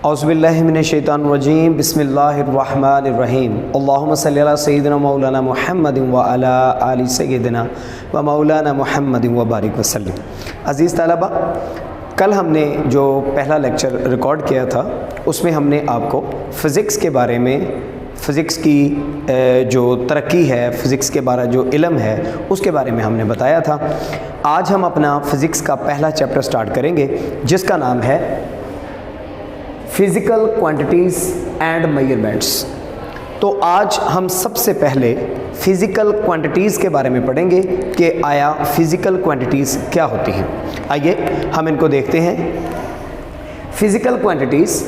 औज़ुबिल्लाहिमिनश्शैतानिर्रजीम बिस्मिल्लाहिर्रहमानिर्रहीम अल्लाहुम्मा सल्लि अला सय्यिदिना मौलाना मुहम्मदिन व अला आलि सय्यिदिना व मौलाना मुहम्मदिन व बारिक वसल्लम। अज़ीज़ तलबा, कल हमने जो पहला लेक्चर रिकॉर्ड किया था उसमें हमने आपको फ़िज़िक्स के बारे में, फ़िज़िक्स की जो तरक्की है, फ़िज़िक्स के बारे जो इल्म है उसके बारे में हमने बताया था। आज हम अपना फ़िज़िक्स का पहला चैप्टर स्टार्ट करेंगे जिसका नाम है फ़िज़िकल क्वांटिटीज़ एंड मेजरमेंट्स। तो आज हम सबसे पहले फ़िज़िकल क्वांटिटीज़ के बारे में पढ़ेंगे कि आया फ़िज़िकल क्वांटिटीज़ क्या होती हैं। आइए हम इनको देखते हैं। Physical quantities,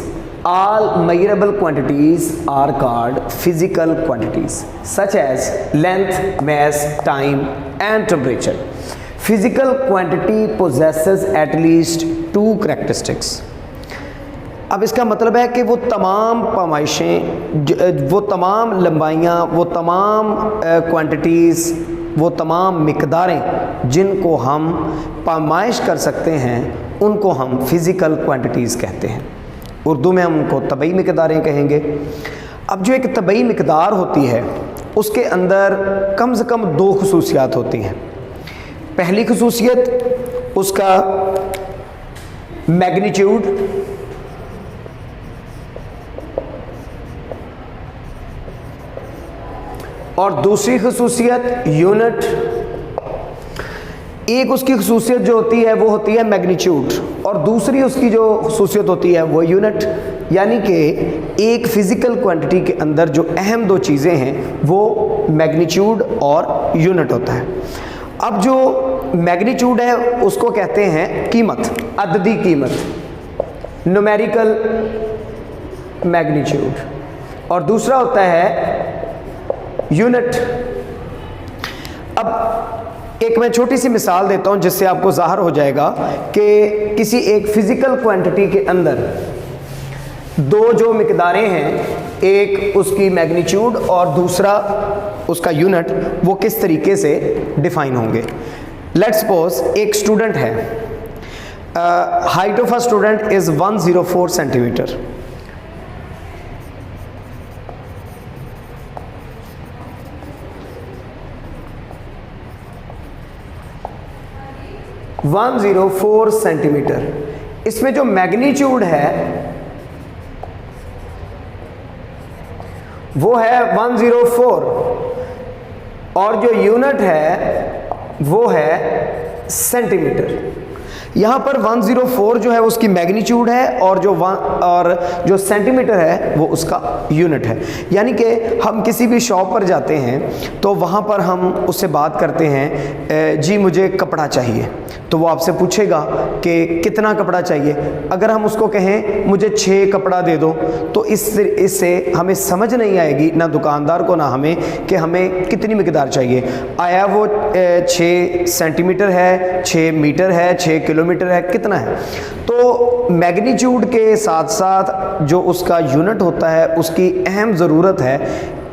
all measurable quantities are called physical quantities such as length, mass, time and temperature. Physical quantity possesses at least two characteristics. अब इसका मतलब है कि वो तमाम पैमाइशें, वो तमाम लंबाइयाँ, वो तमाम क्वांटिटीज़, वो तमाम मिकदारें जिनको हम पैमाइश कर सकते हैं उनको हम फ़िज़िकल क्वांटिटीज़ कहते हैं। उर्दू में हम उनको तबई मिकदारें कहेंगे। अब जो एक तबई मिकदार होती है उसके अंदर कम से कम दो खुसूसियात होती हैं। पहली खुसूसियत उसका मैग्नीट्यूड, और दूसरी खुसूसियत यूनिट। एक उसकी खुसूसियत जो होती है वो होती है मैग्नीट्यूड और दूसरी उसकी जो खुसूसियत होती है वो यूनिट। यानी कि एक फ़िज़िकल क्वांटिटी के अंदर जो अहम दो चीज़ें हैं वो मैग्नीट्यूड और यूनिट होता है। अब जो मैग्नीट्यूड है उसको कहते हैं कीमत, अददी कीमत, न्यूमेरिकल मैग्नीट्यूड, और दूसरा होता है यूनिट। अब एक मैं छोटी सी मिसाल देता हूं जिससे आपको ज़ाहिर हो जाएगा कि किसी एक फ़िज़िकल क्वांटिटी के अंदर दो जो मिकदारें हैं, एक उसकी मैग्नीट्यूड और दूसरा उसका यूनिट, वो किस तरीके से डिफ़ाइन होंगे। लेट्स सपोज एक स्टूडेंट है, height of a student is 104 centimetre. Centimetre. इसमें जो मैग्नीट्यूड है वो है 104 और जो यूनिट है वो है सेंटीमीटर। यहाँ पर 104 जो है उसकी मैग्नीट्यूड है और जो सेंटीमीटर है वो उसका यूनिट है। यानी कि हम किसी भी शॉप पर जाते हैं तो वहाँ पर हम उससे बात करते हैं, जी मुझे कपड़ा चाहिए, तो वो आपसे पूछेगा कि कितना कपड़ा चाहिए। अगर हम उसको कहें मुझे 6 कपड़ा दे दो तो इससे हमें समझ नहीं आएगी, ना दुकानदार को ना हमें, कि हमें कितनी मिकदार चाहिए। आया वो 6 सेंटीमीटर है, 6 मीटर है, 6 किलोमीटर है, कितना है। तो मैग्नीट्यूड के साथ साथ जो उसका यूनिट होता है उसकी अहम ज़रूरत है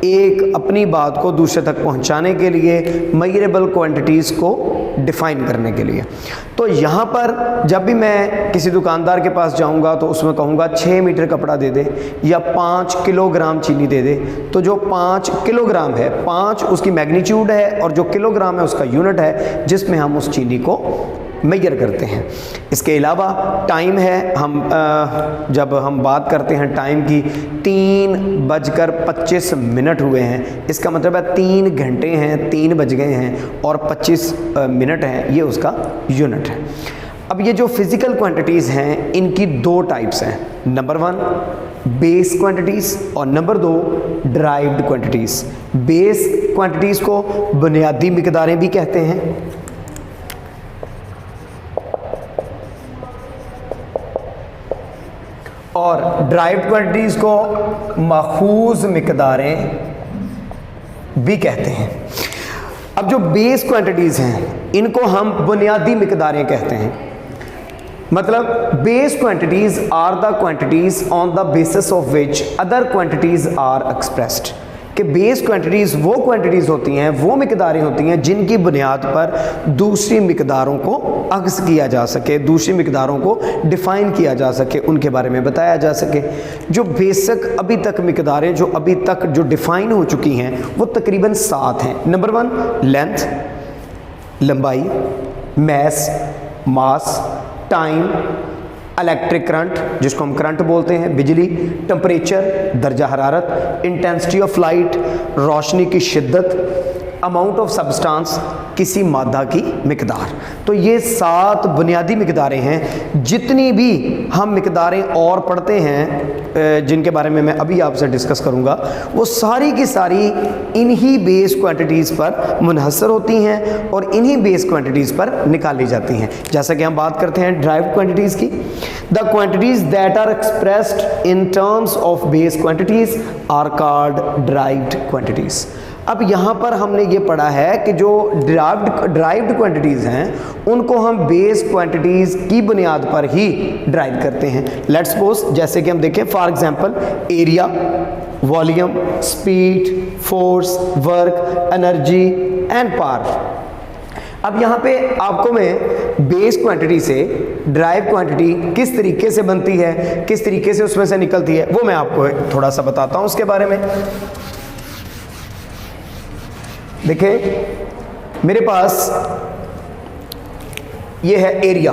एक अपनी बात को दूसरे तक पहुंचाने के लिए, मेजरेबल क्वांटिटीज़ को डिफ़ाइन करने के लिए। तो यहाँ पर जब भी मैं किसी दुकानदार के पास जाऊँगा तो उसमें कहूँगा 6 मीटर कपड़ा दे दे या 5 किलोग्राम चीनी दे दे, तो जो 5 किलोग्राम है, 5 उसकी मैग्नीट्यूड है और जो किलोग्राम है उसका यूनिट है जिसमें हम उस चीनी को मेजर करते हैं। इसके अलावा टाइम है, जब हम बात करते हैं टाइम की, 3:25 हुए हैं, इसका मतलब है 3 घंटे हैं, 3 बज गए हैं और 25 मिनट हैं, ये उसका यूनिट है। अब ये जो फ़िज़िकल क्वांटिटीज़ हैं इनकी 2 टाइप्स हैं। नंबर 1 बेस क्वांटिटीज़ और number 2 derived quantities. Base quantities को बुनियादी मिकदारें भी कहते हैं और डिराइव्ड क्वांटिटीज़ को माखूज़ मिकदारें भी कहते हैं। अब जो बेस क्वांटिटीज़ हैं इनको हम बुनियादी मिकदारें कहते हैं। मतलब base quantities are the quantities on the basis of which other quantities are expressed. कि बेस क्वांटिटीज़ वो क्वांटिटीज़ होती हैं, वो मिकदारें होती हैं जिनकी बुनियाद पर दूसरी मिकदारों को अक्स किया जा सके, दूसरी मिकदारों को डिफ़ाइन किया जा सके, उनके बारे में बताया जा सके। जो बेसिक अभी तक मिकदारें जो अभी तक जो डिफ़ाइन हो चुकी हैं वो तकरीबन 7 हैं। नंबर 1 लेंथ, लंबाई, मैस, मास, टाइम, इलेक्ट्रिक करंट जिसको हम करंट बोलते हैं, बिजली, टेम्परेचर दर्जा हरारत, इंटेंसिटी ऑफ लाइट रोशनी की शिद्दत, अमाउंट ऑफ सब्सटेंस किसी मादा की मिकदार। तो ये 7 बुनियादी मिकदारें हैं। जितनी भी हम मिकदारें और पढ़ते हैं जिनके बारे में मैं अभी आपसे डिस्कस करूंगा, वो सारी की सारी इन्हीं बेस क्वांटिटीज़ पर मुनहसर होती हैं और इन्हीं बेस क्वांटिटीज़ पर निकाली जाती हैं। जैसा कि हम बात करते हैं ड्राइव्ड क्वांटिटीज़ की, the quantities that are expressed in terms of base quantities are called derived quantities. अब यहाँ पर हमने ये पढ़ा है कि जो ड्राइव्ड क्वांटिटीज़ हैं उनको हम बेस क्वांटिटीज़ की बुनियाद पर ही ड्राइव करते हैं। लेट्स सपोज जैसे कि हम देखें for example area, volume, speed, force, work, energy and power. अब यहाँ पे आपको मैं बेस क्वांटिटी से ड्राइव क्वांटिटी किस तरीके से बनती है, किस तरीके से उसमें से निकलती है, वो मैं आपको थोड़ा सा बताता हूँ उसके बारे में। देखिए मेरे पास ये है एरिया,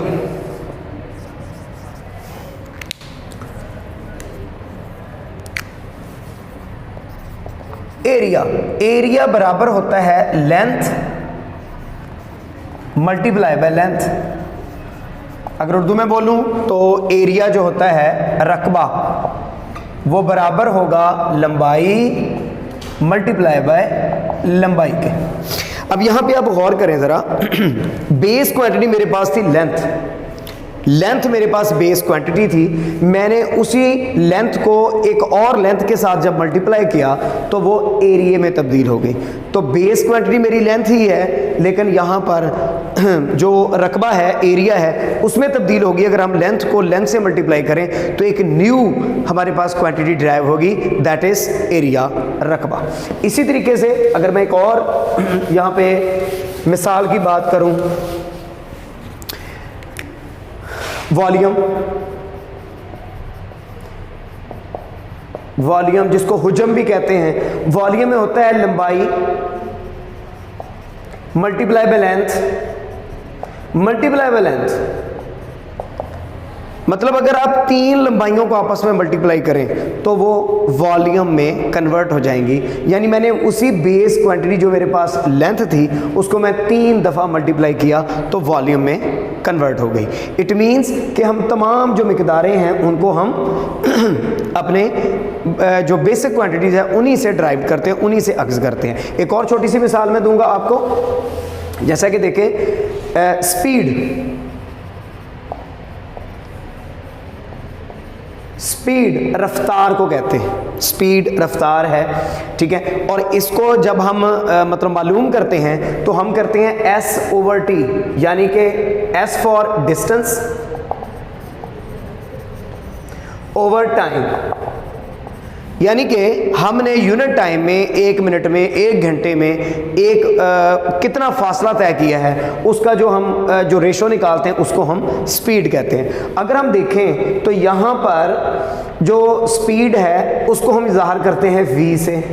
एरिया बराबर होता है लेंथ मल्टीप्लाई बाय लेंथ। अगर उर्दू में बोलूं तो एरिया जो होता है रकबा वो बराबर होगा लंबाई मल्टीप्लाई बाय लंबाई के। अब यहां पे आप गौर करें ज़रा, बेस क्वांटिटी मेरे पास थी लेंथ मेरे पास बेस क्वांटिटी थी। मैंने उसी लेंथ को एक और लेंथ के साथ जब मल्टीप्लाई किया तो वो एरिया में तब्दील हो गई। तो बेस क्वांटिटी मेरी लेंथ ही है, लेकिन यहाँ पर जो रकबा है, एरिया है, उसमें तब्दील होगी। अगर हम लेंथ को लेंथ से मल्टीप्लाई करें तो एक न्यू हमारे पास क्वांटिटी ड्राइव होगी, दैट इज़ एरिया, रकबा। इसी तरीके से अगर मैं एक और यहाँ पे मिसाल की बात करूँ, वॉल्यूम जिसको हुजम भी कहते हैं, वॉल्यूम में होता है लंबाई मल्टीप्लाई बाय लेंथ। मतलब अगर आप 3 लंबाइयों को आपस में मल्टीप्लाई करें तो वो वॉल्यूम में कन्वर्ट हो जाएंगी। यानी मैंने उसी बेस क्वांटिटी जो मेरे पास लेंथ थी उसको मैं 3 दफ़ा मल्टीप्लाई किया तो वॉल्यूम में कन्वर्ट हो गई। इट मीन्स कि हम तमाम जो मिकदारें हैं उनको हम अपने जो बेसिक क्वांटिटीज़ है उन्हीं से ड्राइव करते हैं, उन्हीं से अक्स करते हैं। एक और छोटी सी मिसाल मैं दूंगा आपको, जैसा कि देखें स्पीड रफ्तार को कहते हैं, स्पीड रफ्तार है, ठीक है। और इसको जब हम मतलब मालूम करते हैं तो हम करते हैं S/T, यानी कि S for distance over time. यानी कि हमने यूनिट टाइम में, 1 मिनट में, 1 घंटे में एक कितना फासला तय किया है, उसका जो हम जो रेशो निकालते हैं उसको हम स्पीड कहते हैं। अगर हम देखें तो यहाँ पर जो स्पीड है उसको हम ज़ाहिर करते हैं v से,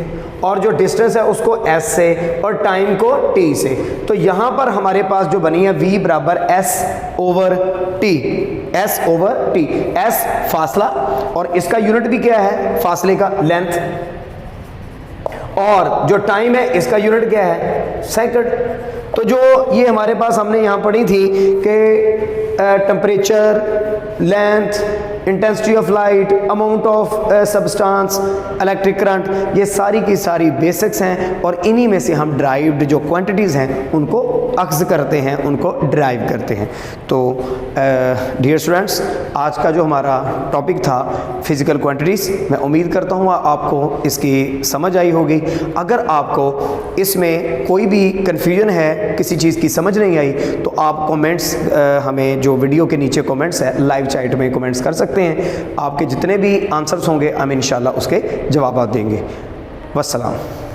और जो डिस्टेंस है उसको s से, और टाइम को t से। तो यहाँ पर हमारे पास जो बनी है v बराबर S/T, S/T, S फासला, और इसका यूनिट भी क्या है, फासले का लेंथ, और जो टाइम है इसका यूनिट क्या है, सेकंड। तो जो ये हमारे पास हमने यहाँ पढ़ी थी कि temperature, length, intensity of light, amount of substance, electric current, ये सारी की सारी बेसिक्स हैं, और इन्हीं में से हम ड्राइव्ड जो क्वांटिटीज़ हैं उनको अक्स करते हैं, उनको ड्राइव करते हैं। तो डियर स्टूडेंट्स, आज का जो हमारा टॉपिक था फिज़िकल क्वांटिटीज़, मैं उम्मीद करता हूँ आपको इसकी समझ आई होगी। अगर आपको इसमें कोई भी कन्फ्यूजन है, किसी चीज़ की समझ नहीं आई, तो आप कमेंट्स हमें जो वीडियो के नीचे कमेंट्स है लाइव चैट में कमेंट्स कर सकते हैं। आपके जितने भी आंसर्स होंगे हम इंशाल्लाह उसके जवाब देंगे। वस्सलाम।